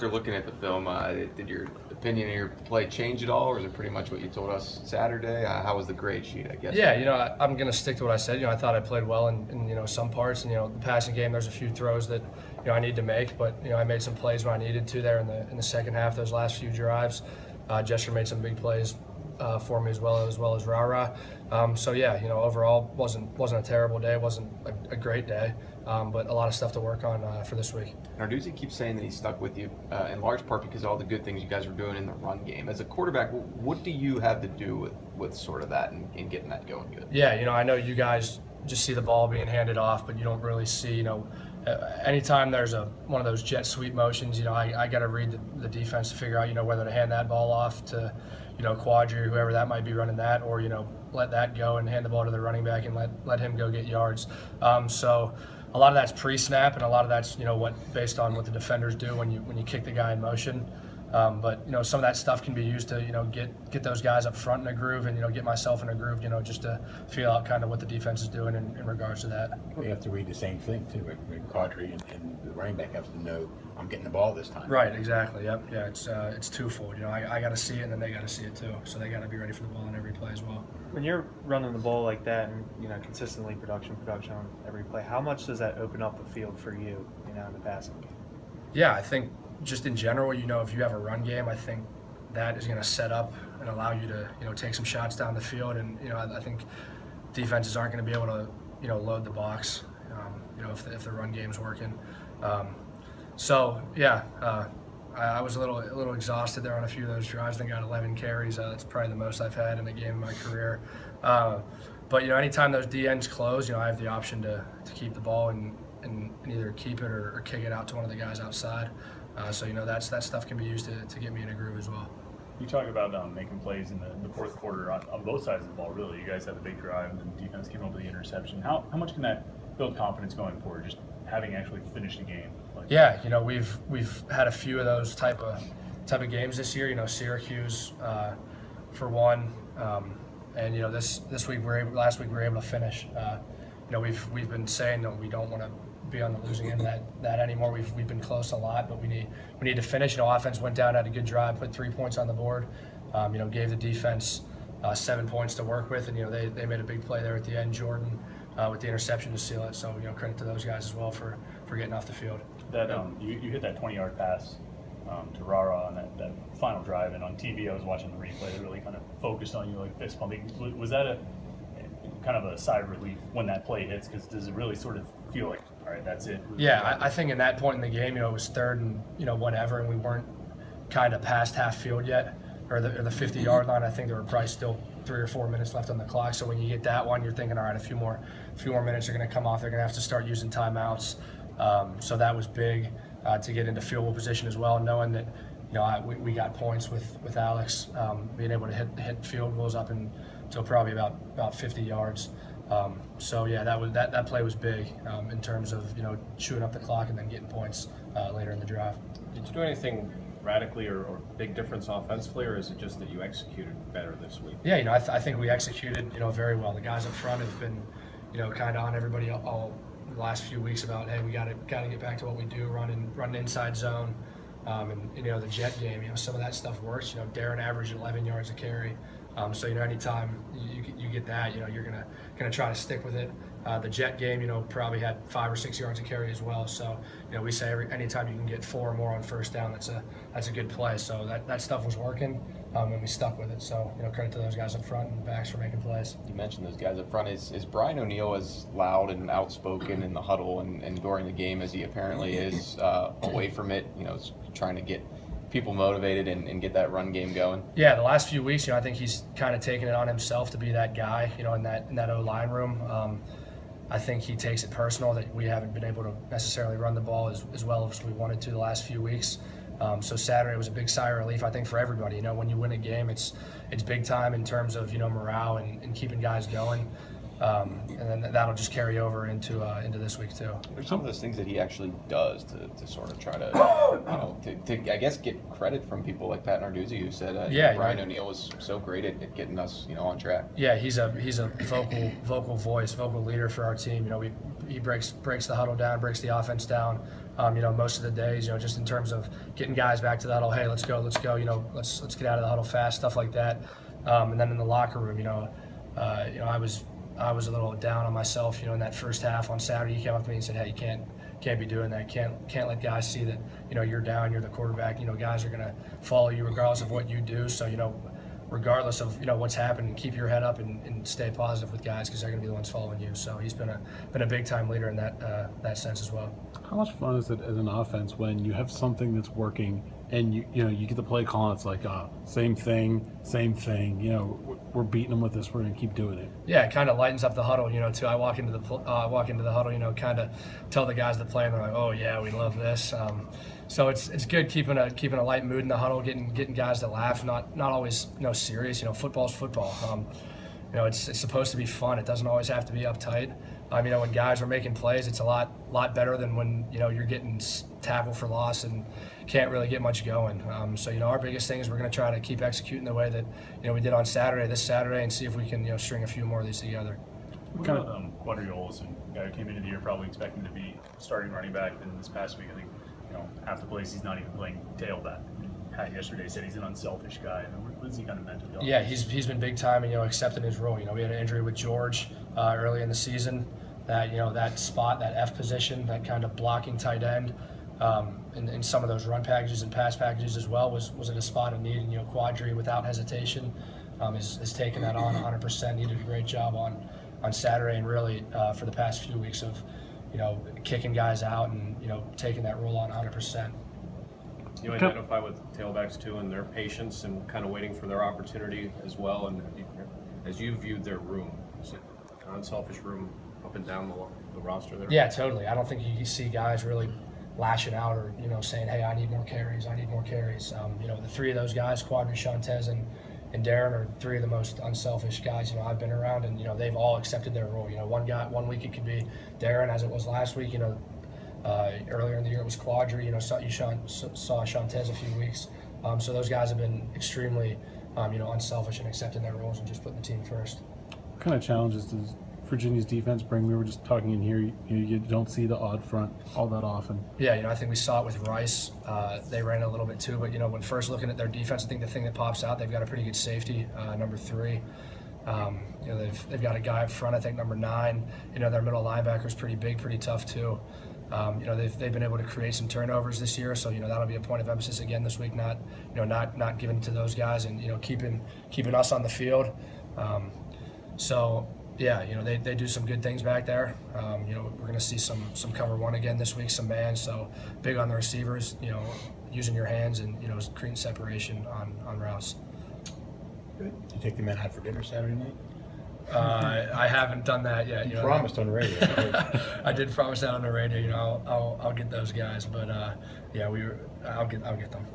After looking at the film, did your opinion of your play change at all, or is it pretty much what you told us Saturday? How was the grade sheet, I guess? Yeah, I'm going to stick to what I said. I thought I played well in some parts, and the passing game, there's a few throws that I need to make, but I made some plays when I needed to there in the second half. Those last few drives, Jester made some big plays for me as well as Rara. So yeah, overall wasn't a terrible day. It wasn't a great day, but a lot of stuff to work on for this week. Narduzzi keeps saying that he stuck with you in large part because of all the good things you guys were doing in the run game. As a quarterback, what do you have to do with sort of that and getting that going good? Yeah, I know you guys just see the ball being handed off, but you don't really see, anytime there's one of those jet sweep motions, I got to read the defense to figure out, whether to hand that ball off to, Quadri or whoever that might be running that, or, let that go and hand the ball to the running back and let him go get yards. So a lot of that's pre-snap, and a lot of that's, based on what the defenders do when you kick the guy in motion. But some of that stuff can be used to get those guys up front in a groove, and get myself in a groove, just to feel out kind of what the defense is doing in regards to that. We have to read the same thing too. Quadri and the running back have to know I'm getting the ball this time. Right, exactly. Yep. Yeah, it's twofold. I got to see it, and then they got to see it too. So they got to be ready for the ball on every play as well. When you're running the ball like that, and consistently production on every play, how much does that open up the field for you, in the passing game? Yeah, I think just in general, if you have a run game, I think that is going to set up and allow you to, take some shots down the field. And, I think defenses aren't going to be able to, load the box, if the run game's working. So, yeah, I was a little exhausted there on a few of those drives. I think I got 11 carries. That's probably the most I've had in a game in my career. But, anytime those DNs close, I have the option to keep the ball and either keep it or kick it out to one of the guys outside. So that stuff can be used to get me in a groove as well. You talk about making plays in the fourth quarter on both sides of the ball. Really, you guys had a big drive, and the defense came up with the interception. How much can that build confidence going forward? Just having actually finished a game. Yeah, we've had a few of those type of games this year. Syracuse for one, and last week we were able to finish. We've been saying that we don't want to be on the losing end of that anymore. We've been close a lot, but we need to finish. Offense went down, had a good drive, put 3 points on the board. Gave the defense 7 points to work with, and they made a big play there at the end. Jordan with the interception to seal it. So credit to those guys as well for getting off the field. That you hit that 20-yard pass to Rara on that final drive, and on TV I was watching the replay. They really kind of focused on you, like fist pumping. Was that a kind of a sigh of relief when that play hits? Because does it really sort of feel like, all right, that's it? Yeah, I think in that point in the game, it was third and whatever, and we weren't kind of past half field yet, or the 50-yard line. I think there were probably still 3 or 4 minutes left on the clock. So when you get that one, you're thinking, all right, a few more minutes are going to come off. They're going to have to start using timeouts. So that was big to get into field goal position as well, knowing that we got points with Alex being able to hit field goals up until probably about 50 yards. So yeah, that play was big in terms of chewing up the clock and then getting points later in the drive. Did you do anything radically or big difference offensively, or is it just that you executed better this week? Yeah, I think we executed very well. The guys up front have been kind of on everybody all the last few weeks about, hey, we got to get back to what we do, run inside zone, and the jet game. Some of that stuff works. Darren averaged 11 yards a carry. So anytime you get that, you're gonna try to stick with it. The jet game, probably had 5 or 6 yards of carry as well. So we say anytime you can get 4 or more on first down, that's a good play. So that stuff was working, and we stuck with it. So credit to those guys up front and backs for making plays. You mentioned those guys up front. Is Brian O'Neill as loud and outspoken in the huddle and during the game as he apparently is away from it? Trying to get people motivated and get that run game going? Yeah, the last few weeks, I think he's kind of taken it on himself to be that guy, in that O-line room. I think he takes it personal that we haven't been able to necessarily run the ball as well as we wanted to the last few weeks. So Saturday was a big sigh of relief, I think, for everybody. When you win a game, it's big time in terms of morale and keeping guys going. And then that'll just carry over into this week too. There's some of those things that he actually does to sort of try to, to I guess get credit from people like Pat Narduzzi, who said Brian O'Neill was so great at getting us on track. Yeah, he's a vocal voice, vocal leader for our team. he breaks the huddle down, breaks the offense down. Most of the days, just in terms of getting guys back to the huddle. Hey, let's go. Let's get out of the huddle fast, stuff like that. And then in the locker room, I was a little down on myself, in that first half on Saturday. He came up to me and said, "Hey, you can't be doing that. Can't let guys see that, you're down, you're the quarterback. Guys are gonna follow you regardless of what you do. So, regardless of what's happening, keep your head up and stay positive with guys because they're going to be the ones following you." So he's been a big time leader in that sense as well. How much fun is it as an offense when you have something that's working and you get the play call and it's like same thing, we're beating them with this, we're going to keep doing it. Yeah, it kind of lightens up the huddle, too. I walk into the huddle, kind of tell the guys to play, and they're like, "Oh yeah, we love this." So it's good keeping a light mood in the huddle, getting guys to laugh, not always serious. Football's football. It's supposed to be fun. It doesn't always have to be uptight. When guys are making plays, it's a lot better than when you're getting tackled for loss and can't really get much going. So our biggest thing is we're going to try to keep executing the way that we did on this Saturday, and see if we can string a few more of these together. What about Quadrioles, and a guy who came into the year probably expecting to be starting running back, and this past week I think half the plays he's not even playing tailback. Pat yesterday said he's an unselfish guy. What is he kind of meant to do? Yeah, he's been big time and accepting his role. We had an injury with George early in the season. That that spot, that F position, that kind of blocking tight end, in some of those run packages and pass packages as well was in a spot of need. And Quadri, without hesitation, is taking that on 100%. He did a great job on Saturday, and really for the past few weeks of kicking guys out and taking that role on 100%. You identify with tailbacks too, and their patience and kind of waiting for their opportunity as well. And as you viewed their room, is it an unselfish room up and down the roster there? Yeah, totally. I don't think you see guys really lashing out or saying, "Hey, I need more carries. I need more carries." The three of those guys, Quadri, Shantez, and Darren, are three of the most unselfish guys I've been around, and they've all accepted their role. One week it could be Darren, as it was last week. Earlier in the year it was Quadri. You saw Shantez a few weeks. So those guys have been extremely unselfish and accepting their roles and just putting the team first. What kind of challenges does Virginia's defense bring? We were just talking in here, you don't see the odd front all that often. Yeah, I think we saw it with Rice. They ran a little bit too, but when first looking at their defense, I think the thing that pops out, they've got a pretty good safety, number 3. They've got a guy up front, I think number 9. Their middle linebacker is pretty big, pretty tough too. They've been able to create some turnovers this year, so that'll be a point of emphasis again this week. Not giving to those guys, and keeping us on the field. Yeah, they do some good things back there. We're going to see some cover 1 again this week, some man. So big on the receivers, using your hands and creating separation on routes. Good. You take the men out for dinner Saturday night? I haven't done that yet. You promised on the radio. I did promise that on the radio. I'll get those guys, but I'll get them.